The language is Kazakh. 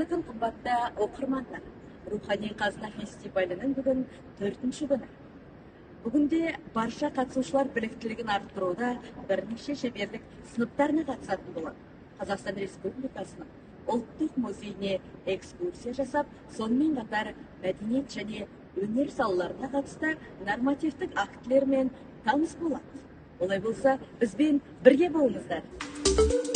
Жарқын қымбатта оқырмандар, Рухани қазына фестивалінің бүгін 4-ші күні. Бүгінде барша қатысушылар біліктілігін арттыруда бірнеше шеберлік сыныптарына қатысатын болады. Қазақстан Республикасының ұлттық музейіне экскурсия жасап, сонымен қатар мәдениет және өнер салаларына қатысты нормативтік актілермен таныс болады. Олай болса, бізбен бірге болыңыздар.